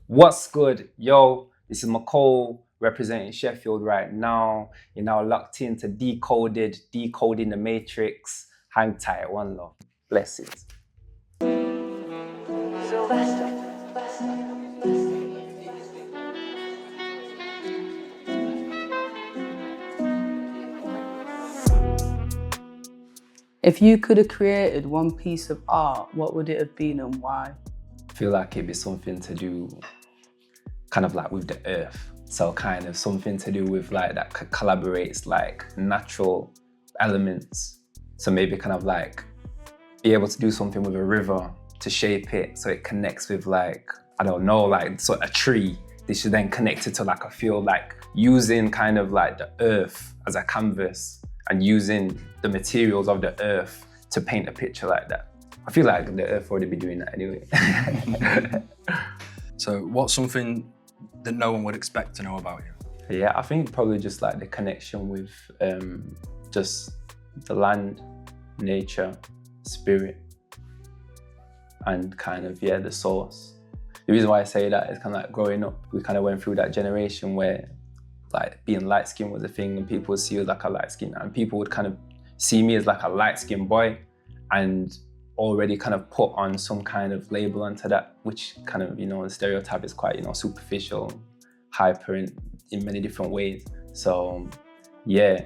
What's good? Yo, this is Macole representing Sheffield right now. You're now locked into Decoded, Decoding the Matrix. Hang tight, one love. Blessings. If you could have created one piece of art, what would it have been and why? I feel like it'd be something to do kind of like with the earth. So kind of something to do with like that collaborates like natural elements. So maybe kind of like be able to do something with a river to shape it so it connects with like, I don't know, like sort of a tree. This should then connect it to like a field, like using kind of like the earth as a canvas and using the materials of the earth to paint a picture like that. I feel like the earth already be doing that anyway. So what's something that no one would expect to know about you? Yeah, I think probably just like the connection with just the land, nature, spirit, and kind of, yeah, the source. The reason why I say that is kind of like growing up, we kind of went through that generation where like being light skinned was a thing and people would see you as like a light skin, and people would kind of see me as like a light skinned boy and already kind of put on some kind of label onto that, which kind of, you know, the stereotype is quite, you know, superficial, hyper in many different ways. So yeah,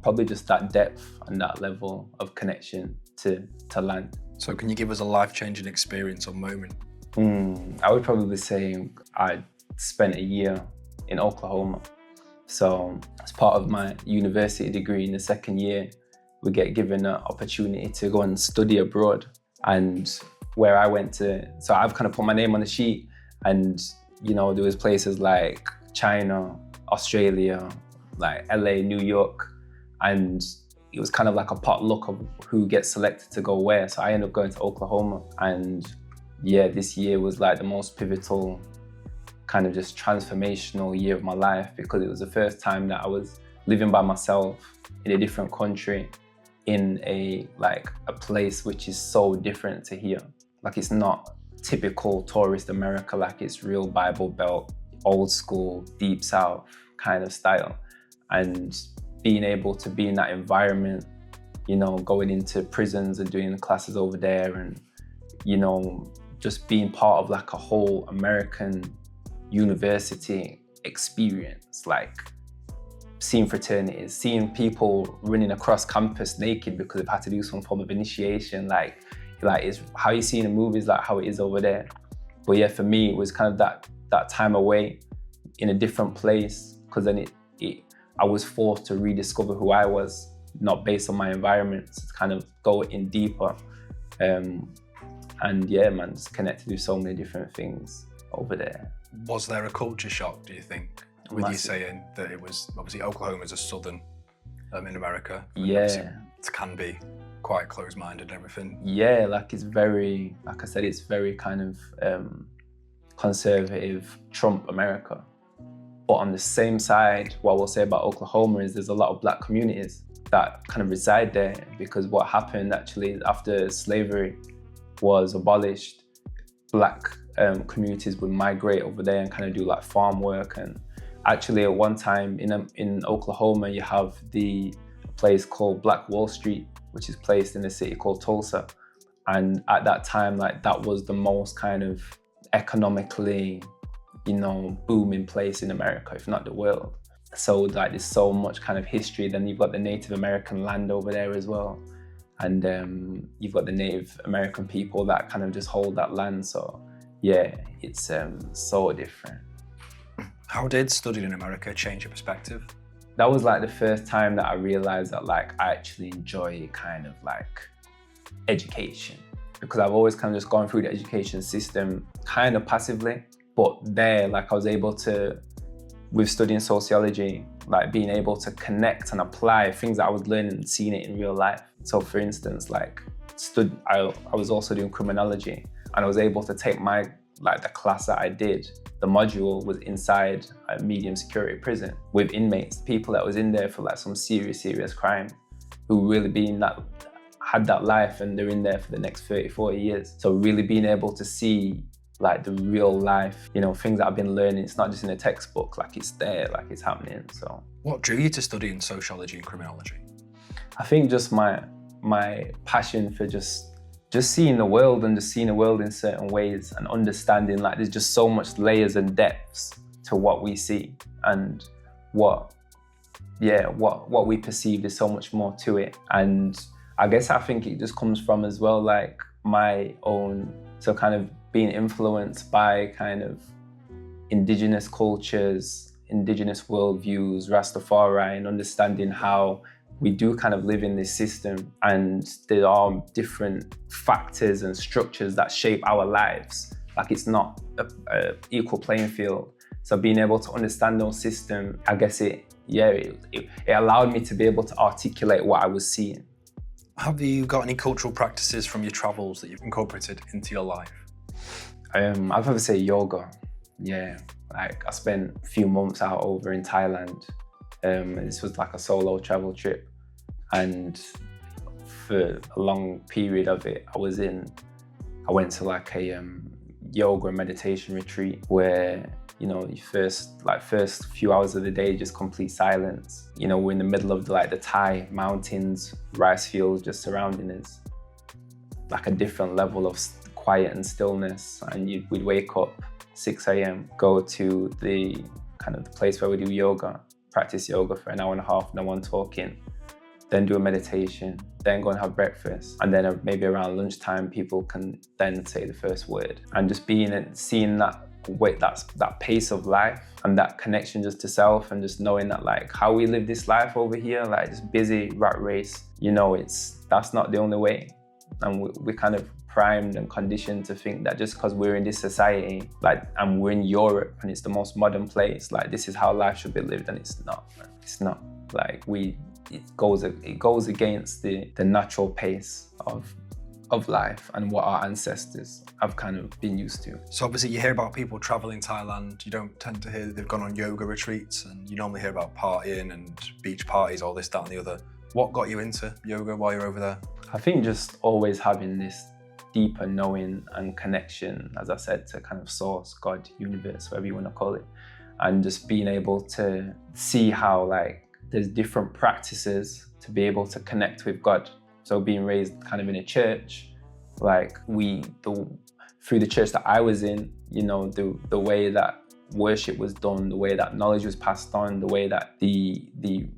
probably just that depth and that level of connection to land. So can you give us a life-changing experience or moment? I would probably say I spent a year in Oklahoma. So as part of my university degree in the second year, we get given an opportunity to go and study abroad. And where I went to, so I've kind of put my name on the sheet, and you know, there was places like China, Australia, like LA, New York, and it was kind of like a potluck of who gets selected to go where. So I ended up going to Oklahoma, and yeah, this year was like the most pivotal, kind of just transformational year of my life, because it was the first time that I was living by myself in a different country, in a place which is so different to here. Like, it's not typical tourist America, like it's real Bible Belt, old school, deep South kind of style. And being able to be in that environment, you know, going into prisons and doing classes over there, and, you know, just being part of like a whole American university experience, like seeing fraternities, seeing people running across campus naked because they've had to do some form of initiation, like it's how you see in the movies, like how it is over there. But yeah, for me, it was kind of that time away in a different place, because then I was forced to rediscover who I was, not based on my environment, to kind of go in deeper. And yeah, man, just connected with so many different things over there. Was there a culture shock, do you think, with you saying that it was, obviously Oklahoma is a southern in America? Yeah. It can be quite closed-minded and everything. Yeah, like it's very, like I said, it's very kind of conservative Trump America. But on the same side, what we'll say about Oklahoma is there's a lot of Black communities that kind of reside there, because what happened actually after slavery was abolished, Black communities would migrate over there and kind of do like farm work. And actually at one time in Oklahoma, you have the place called Black Wall Street, which is placed in a city called Tulsa. And at that time, like that was the most kind of economically, you know, booming place in America, if not the world. So like there's so much kind of history. Then you've got the Native American land over there as well. And you've got the Native American people that kind of just hold that land. So yeah, it's so different. How did studying in America change your perspective? That was like the first time that I realized that like I actually enjoy kind of like education, because I've always kind of just gone through the education system kind of passively. But there, like I was able to, with studying sociology, like being able to connect and apply things that I was learning and seeing it in real life. So for instance, like I was also doing criminology, and I was able to take the class that I did, the module was inside a medium security prison with inmates, people that was in there for like some serious crime, who really had that life, and they're in there for the next 30, 40 years. So really being able to see like the real life, you know, things that I've been learning. It's not just in a textbook, like it's there, like it's happening. So what drew you to studying sociology and criminology? I think just my passion for just seeing the world and just seeing the world in certain ways and understanding like there's just so much layers and depths to what we see, and what we perceive, there's so much more to it. And I guess I think it just comes from as well like my own, so kind of being influenced by kind of indigenous cultures, indigenous worldviews, Rastafari, and understanding how we do kind of live in this system, and there are different factors and structures that shape our lives. Like it's not a equal playing field. So being able to understand those systems, I guess it allowed me to be able to articulate what I was seeing. Have you got any cultural practices from your travels that you've incorporated into your life? I'd probably say yoga. Yeah, like I spent a few months out over in Thailand. This was like a solo travel trip, and for a long period of it, I went to like a yoga and meditation retreat where, you know, you first few hours of the day, just complete silence. You know, we're in the middle of the Thai mountains, rice fields just surrounding us, like a different level of quiet and stillness. And we'd wake up 6 a.m., go to the kind of the place where we do yoga, practice yoga for an hour and a half, no one talking, then do a meditation, then go and have breakfast. And then maybe around lunchtime, people can then say the first word. And just seeing that pace of life and that connection just to self, and just knowing that like how we live this life over here, like this busy rat race, you know, that's not the only way. And we're kind of primed and conditioned to think that just because we're in this society, like, and we're in Europe and it's the most modern place, like this is how life should be lived, and it's not, man. It's not. Like it goes against the natural pace of life and what our ancestors have kind of been used to. So obviously you hear about people traveling Thailand, you don't tend to hear that they've gone on yoga retreats, and you normally hear about partying and beach parties, all this, that and the other. What got you into yoga while you're over there? I think just always having this deeper knowing and connection, as I said, to kind of source, God, universe, whatever you want to call it, and just being able to see how like there's different practices to be able to connect with God. So being raised kind of in a church, like through the church that I was in, you know, the way that worship was done, the way that knowledge was passed on, the way that the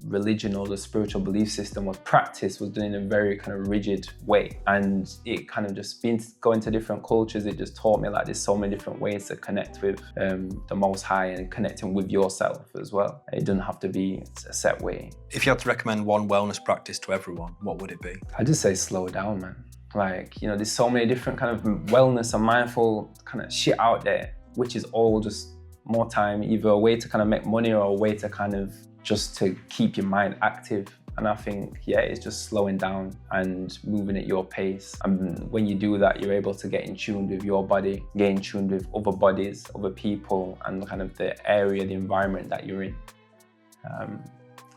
religion or the spiritual belief system was practiced was done in a very kind of rigid way. And it kind of just going to different cultures, it just taught me like there's so many different ways to connect with the Most High and connecting with yourself as well. It doesn't have to be a set way. If you had to recommend one wellness practice to everyone, what would it be? I'd just say slow down, man. Like, you know, there's so many different kind of wellness and mindful kind of shit out there, which is all just more time, either a way to kind of make money or a way to kind of just to keep your mind active. And I think, yeah, it's just slowing down and moving at your pace. And when you do that, you're able to get in tune with your body, get in tune with other bodies, other people, and kind of the area, the environment that you're in.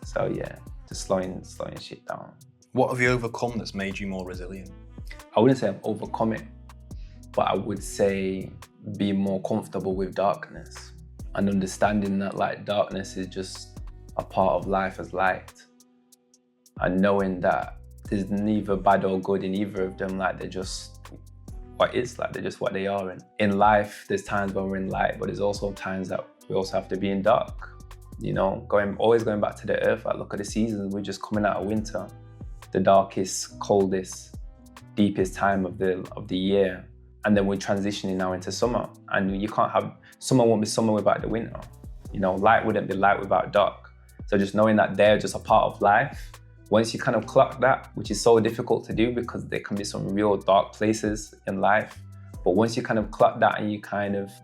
So yeah, just slowing shit down. What have you overcome that's made you more resilient? I wouldn't say I've overcome it, but I would say be more comfortable with darkness and understanding that like darkness is just a part of life as light, and knowing that there's neither bad or good in either of them. Like they're just what is, like they're just what they are. And in life, there's times when we're in light, but there's also times that we also have to be in dark. You know, always going back to the earth, like look at the seasons. We're just coming out of winter, the darkest, coldest, deepest time of the year. And then we're transitioning now into summer, and you can't have, summer won't be summer without the winter. You know, light wouldn't be light without dark. So just knowing that they're just a part of life, once you kind of clock that, which is so difficult to do because there can be some real dark places in life. But once you kind of clock that and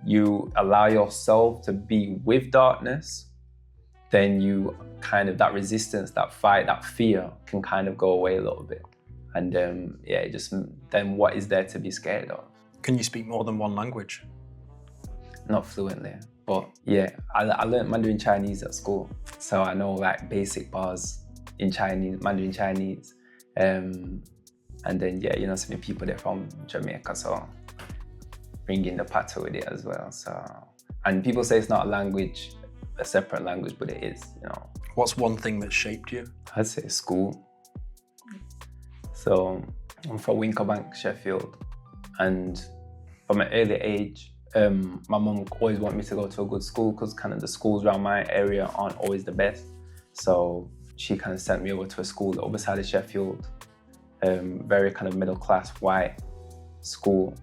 you allow yourself to be with darkness, then you kind of, that resistance, that fight, that fear can kind of go away a little bit. And then what is there to be scared of? Can you speak more than one language? Not fluently, but yeah, I learned Mandarin Chinese at school. So I know like basic bars in Chinese, Mandarin Chinese. And then, yeah, you know, so many people there from Jamaica, so bringing the patois with it as well. So, and people say it's not a language, a separate language, but it is, you know. What's one thing that shaped you? I'd say school. So I'm from Wincobank, Sheffield, and from an early age, my mum always wanted me to go to a good school because kind of the schools around my area aren't always the best. So she kind of sent me over to a school the other side of Sheffield, very kind of middle class white school.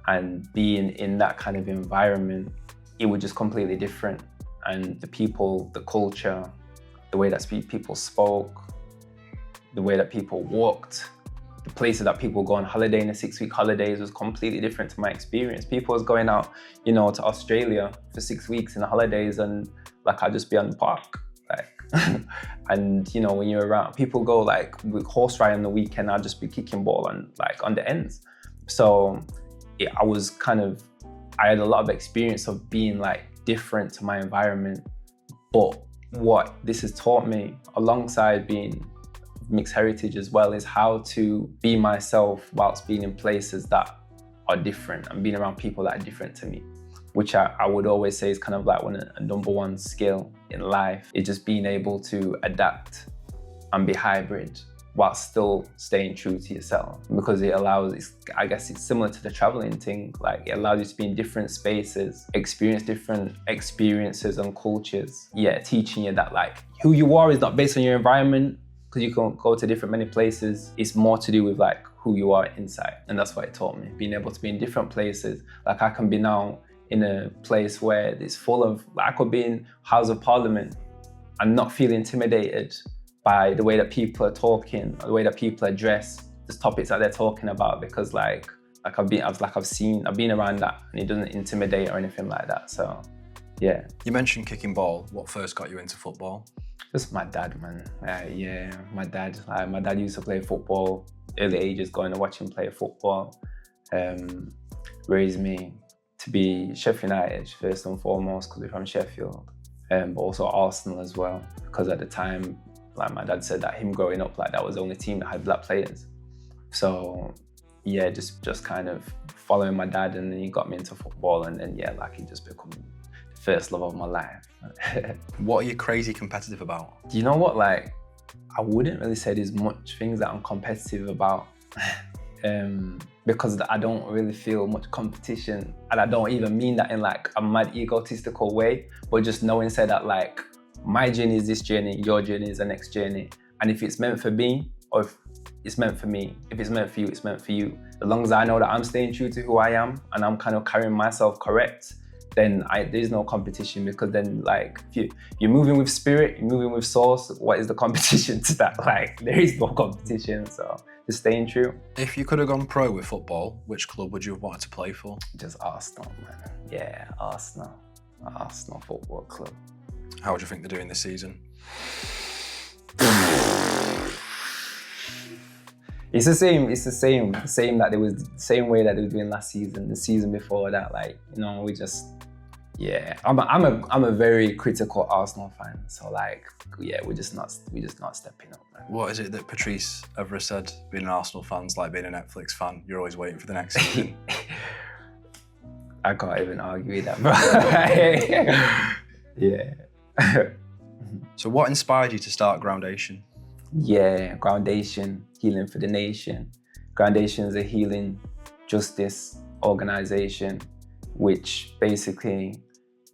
And being in that kind of environment, it was just completely different. And the people, the culture, the way that people spoke, the way that people walked, the places that people go on holiday in the 6-week holidays was completely different to my experience. People was going out, you know, to Australia for 6 weeks in the holidays, and like I'd just be on the park, like, and you know, when you're around, people go like with horse riding on the weekend, I'd just be kicking ball on like on the ends. So I had a lot of experience of being like different to my environment. But what this has taught me, alongside being mixed heritage as well, is how to be myself whilst being in places that are different and being around people that are different to me, which I would always say is kind of like a number one skill in life, is just being able to adapt and be hybrid while still staying true to yourself, because it allows, I guess it's similar to the traveling thing, like it allows you to be in different spaces, experience different experiences and cultures. Yeah, teaching you that like who you are is not based on your environment, because you can go to many places. It's more to do with like who you are inside. And that's what it taught me, being able to be in different places. Like I can be now in a place where it's full of, like I could be in House of Parliament and not feel intimidated by the way that people are talking, or the way that people are dressed, the topics that they're talking about, because I've been around that, and it doesn't intimidate or anything like that. So yeah. You mentioned kicking ball. What first got you into football? Just my dad, man. Yeah, my dad. My dad used to play football, early ages, going to watch him play football. Raised me to be Sheffield United first and foremost, because we're from Sheffield, but also Arsenal as well, because at the time, like my dad said that him growing up, like that was the only team that had black players. So yeah, just kind of following my dad, and then he got me into football, and then yeah, like he just become the first love of my life. What are you crazy competitive about? You know what, like I wouldn't really say there's much things that I'm competitive about, because I don't really feel much competition, and I don't even mean that in like a mad egotistical way, but just knowing say that like my journey is this journey, your journey is the next journey. And if it's meant for me, or if it's meant for me, if it's meant for you, it's meant for you. As long as I know that I'm staying true to who I am and I'm kind of carrying myself correct, then there's no competition, because then like if you're moving with spirit, you're moving with source, what is the competition to that? Like there is no competition, so just staying true. If you could have gone pro with football, which club would you have wanted to play for? Just Arsenal, man. Yeah, Arsenal Football Club. How would you think they're doing this season? It's the same that it was the same way that they were doing last season, the season before that. Like, you know, yeah. I'm a very critical Arsenal fan. So like, yeah, we're just not stepping up, man. What is it that Patrice ever said? Being an Arsenal fan's like being a Netflix fan. You're always waiting for the next season. I can't even argue with that, bro. Yeah. So what inspired you to start Groundation? Yeah, Groundation, healing for the nation. Groundation is a healing justice organization, which basically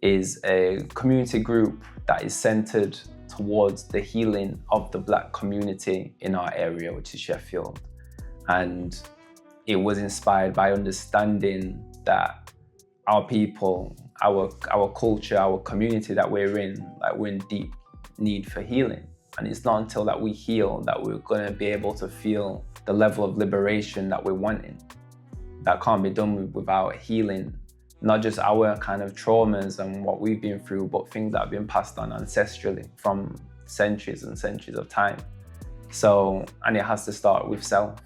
is a community group that is centered towards the healing of the Black community in our area, which is Sheffield. And it was inspired by understanding that our people, our culture, our community that we're in, like we're in deep need for healing. And it's not until that we heal that we're gonna be able to feel the level of liberation that we're wanting. That can't be done without healing, not just our kind of traumas and what we've been through, but things that have been passed on ancestrally from centuries and centuries of time. So, and it has to start with self.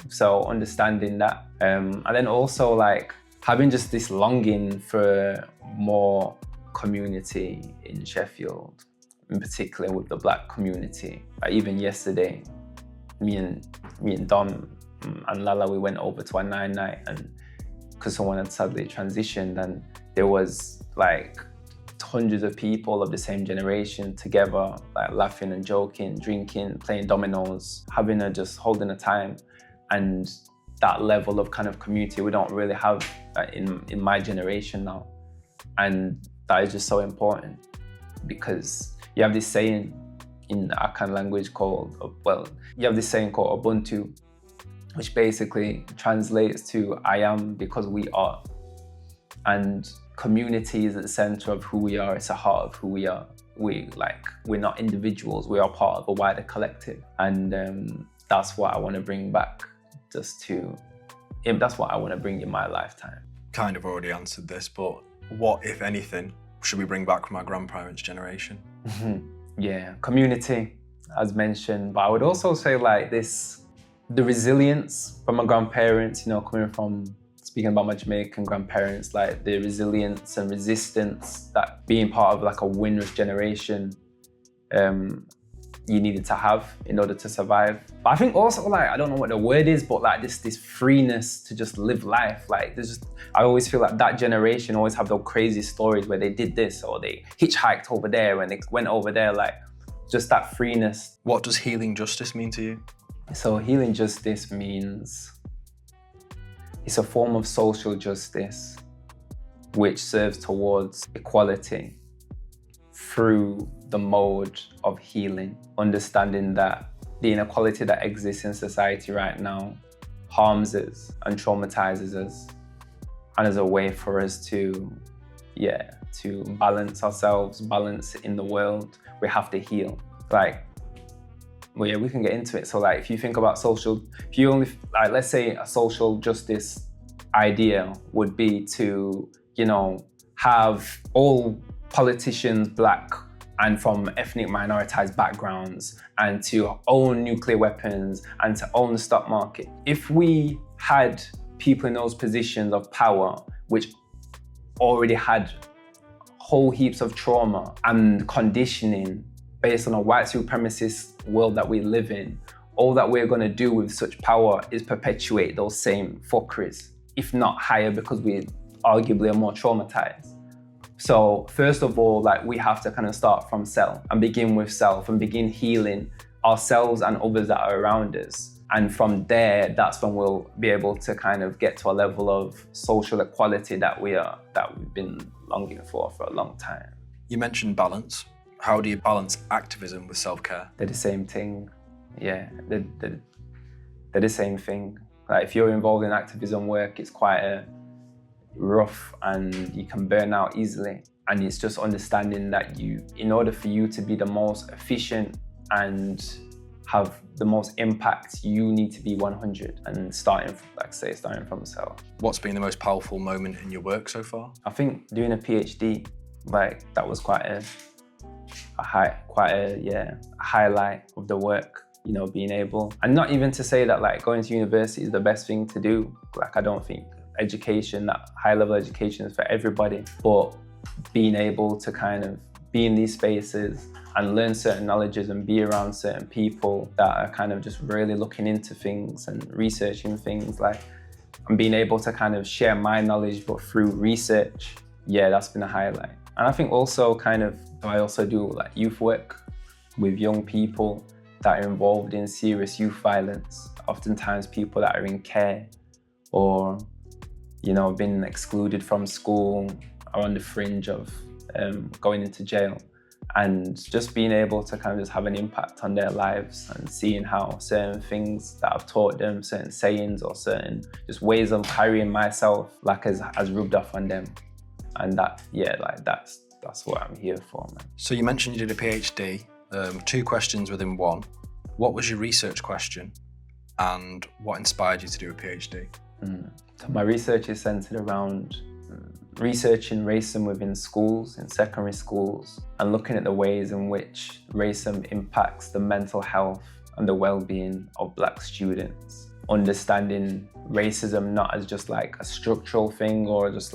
So understanding that, and then also like having just this longing for more community in Sheffield, in particular with the Black community. Like even yesterday, me and Dom and Lala, we went over to a 9 night, and because someone had sadly transitioned, and there was like hundreds of people of the same generation together, like laughing and joking, drinking, playing dominoes, holding a time. And that level of kind of community we don't really have in my generation now. And that is just so important, because you have this saying in Akan language called Ubuntu, which basically translates to I am because we are. And community is at the center of who we are. It's the heart of who we are. We're not individuals, we are part of a wider collective. And that's what I want to bring back, that's what I want to bring in my lifetime. Kind of already answered this, but what, if anything, should we bring back from our grandparents' generation? Yeah, community, as mentioned. But I would also say the resilience from my grandparents, coming from, speaking about my Jamaican grandparents, like the resilience and resistance that being part of like a winner's generation, you needed to have in order to survive. But I think also I don't know what the word is, but like this freeness to just live life. I always feel like that generation always have those crazy stories where they did this or they hitchhiked over there and they went over there, just that freeness. What does healing justice mean to you? So healing justice means it's a form of social justice which serves towards equality through the mode of healing, understanding that the inequality that exists in society right now harms us and traumatizes us, and as a way for us to balance ourselves, balance in the world, we have to heal. We can get into it. So if you think about let's say a social justice idea would be to, have all politicians Black and from ethnic minoritized backgrounds, and to own nuclear weapons and to own the stock market. If we had people in those positions of power which already had whole heaps of trauma and conditioning based on a white supremacist world that we live in, all that we're going to do with such power is perpetuate those same fuckeries, if not higher, because we arguably are more traumatized. So first of all, we have to kind of start from self and begin with self and begin healing ourselves and others that are around us. And from there, that's when we'll be able to kind of get to a level of social equality that we've been longing for a long time. You mentioned balance. How do you balance activism with self-care? They're the same thing. Yeah, they're the same thing. If you're involved in activism work, it's quite rough and you can burn out easily. And it's just understanding that in order for you to be the most efficient and have the most impact, you need to be 100 and starting from self. What's been the most powerful moment in your work so far? I think doing a PhD, that was quite a highlight of the work, being able, and not even to say that going to university is the best thing to do. I don't think education, that high level education is for everybody, but being able to kind of be in these spaces and learn certain knowledges and be around certain people that are kind of just really looking into things and researching things, and being able to kind of share my knowledge but through research, that's been a highlight. And I think also I also do youth work with young people that are involved in serious youth violence, oftentimes people that are in care or been excluded from school or on the fringe of going into jail, and just being able to kind of just have an impact on their lives and seeing how certain things that I've taught them, certain sayings or certain just ways of carrying myself has rubbed off on them. And that's what I'm here for, man. So you mentioned you did a PhD, 2 questions within one. What was your research question and what inspired you to do a PhD? So my research is centered around researching racism within schools, in secondary schools, and looking at the ways in which racism impacts the mental health and the well-being of Black students. Understanding racism not as just a structural thing or just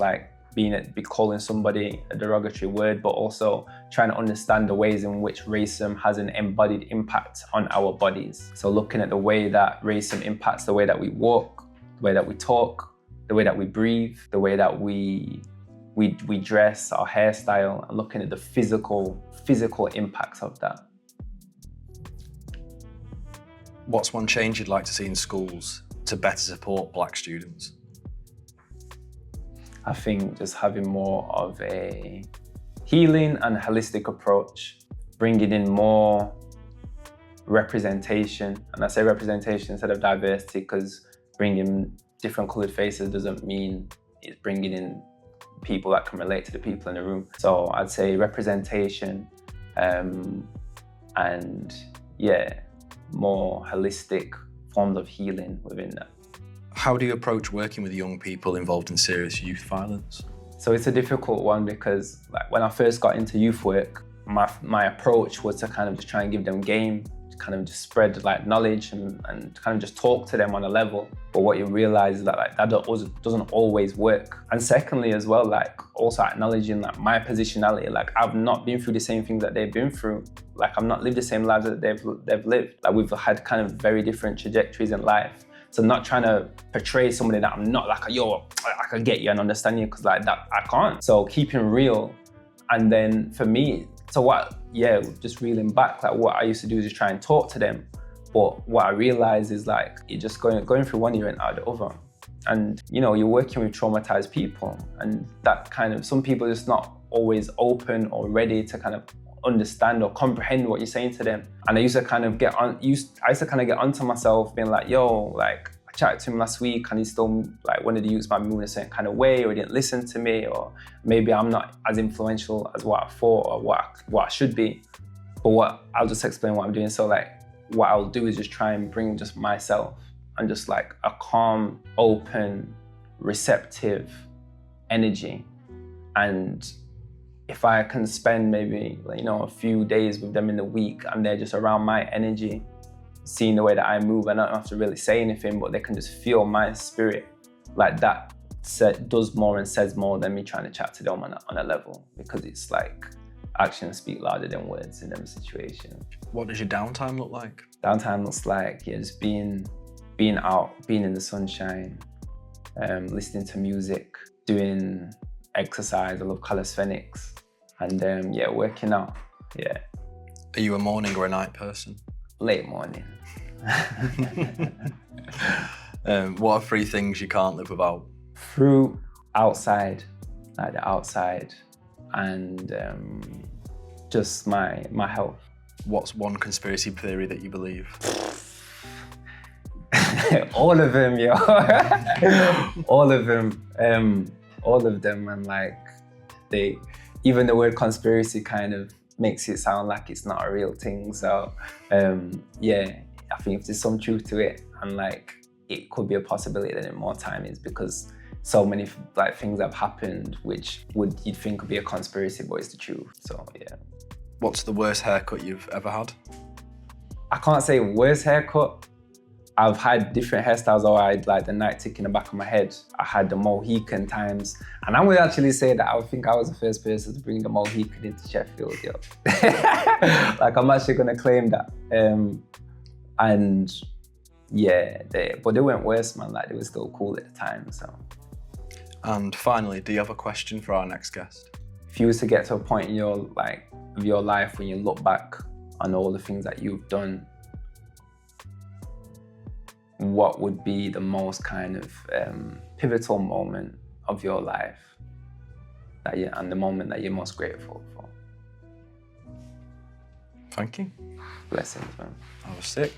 be calling somebody a derogatory word, but also trying to understand the ways in which racism has an embodied impact on our bodies. So looking at the way that racism impacts the way that we walk, the way that we talk, the way that we breathe, the way that we dress, our hairstyle, and looking at the physical impacts of that. What's one change you'd like to see in schools to better support Black students? I think just having more of a healing and holistic approach, bringing in more representation. And I say representation instead of diversity because bringing different coloured faces doesn't mean it's bringing in people that can relate to the people in the room. So I'd say representation and yeah, more holistic forms of healing within that. How do you approach working with young people involved in serious youth violence? So it's a difficult one because like when I first got into youth work, my approach was to kind of just try and give them game, kind of just spread like knowledge and kind of just talk to them on a level. But what you realize is that like that doesn't always work. And secondly as well, like also acknowledging like my positionality, like I've not been through the same things that they've been through. Like I've not lived the same lives that they've lived. Like we've had kind of very different trajectories in life. So not trying to portray somebody that I'm not, like, yo, I can get you and understand you, because like that, I can't. So keeping real. And then for me, just reeling back, like what I used to do is just try and talk to them. But what I realized is like, you're just going through one ear and out the other. And you know, you're working with traumatized people, and that kind of, some people are just not always open or ready to kind of understand or comprehend what you're saying to them. And I used to kind of get onto myself being like, yo, like I chatted to him last week and he still like wanted to use my mood in a certain kind of way, or he didn't listen to me, or maybe I'm not as influential as what I thought or what I should be. But I'll just explain what I'm doing. So like what I'll do is just try and bring just myself and just like a calm, open, receptive energy. And if I can spend maybe, you know, a few days with them in the week and they're just around my energy, seeing the way that I move, and I don't have to really say anything, but they can just feel my spirit, like that does more and says more than me trying to chat to them on a level, because it's like actions speak louder than words in them situations. What does your downtime look like? Downtime looks like, yeah, just being out, being in the sunshine, listening to music, doing exercise. I love calisthenics, and working out. Yeah. Are you a morning or a night person? Late morning. What are 3 things you can't live without? Fruit, outside, like the outside, and just my health. What's one conspiracy theory that you believe? All of them, yo. All of them, and like even the word conspiracy kind of makes it sound like it's not a real thing. So I think if there's some truth to it, and like it could be a possibility that in more time, is because so many like things have happened which you'd think would be a conspiracy, but it's the truth. So yeah. What's the worst haircut you've ever had? I can't say worst haircut. I've had different hairstyles, or I had like the night tick in the back of my head. I had the Mohican times. And I would actually say that I think I was the first person to bring the Mohican into Sheffield, yo. Like I'm actually gonna claim that. But they weren't worse, man. Like they were still cool at the time, so. And finally, do you have a question for our next guest? If you was to get to a point in your life when you look back on all the things that you've done, what would be the most kind of pivotal moment of your life and the moment that you're most grateful for? Thank you. Blessings, man. That was sick.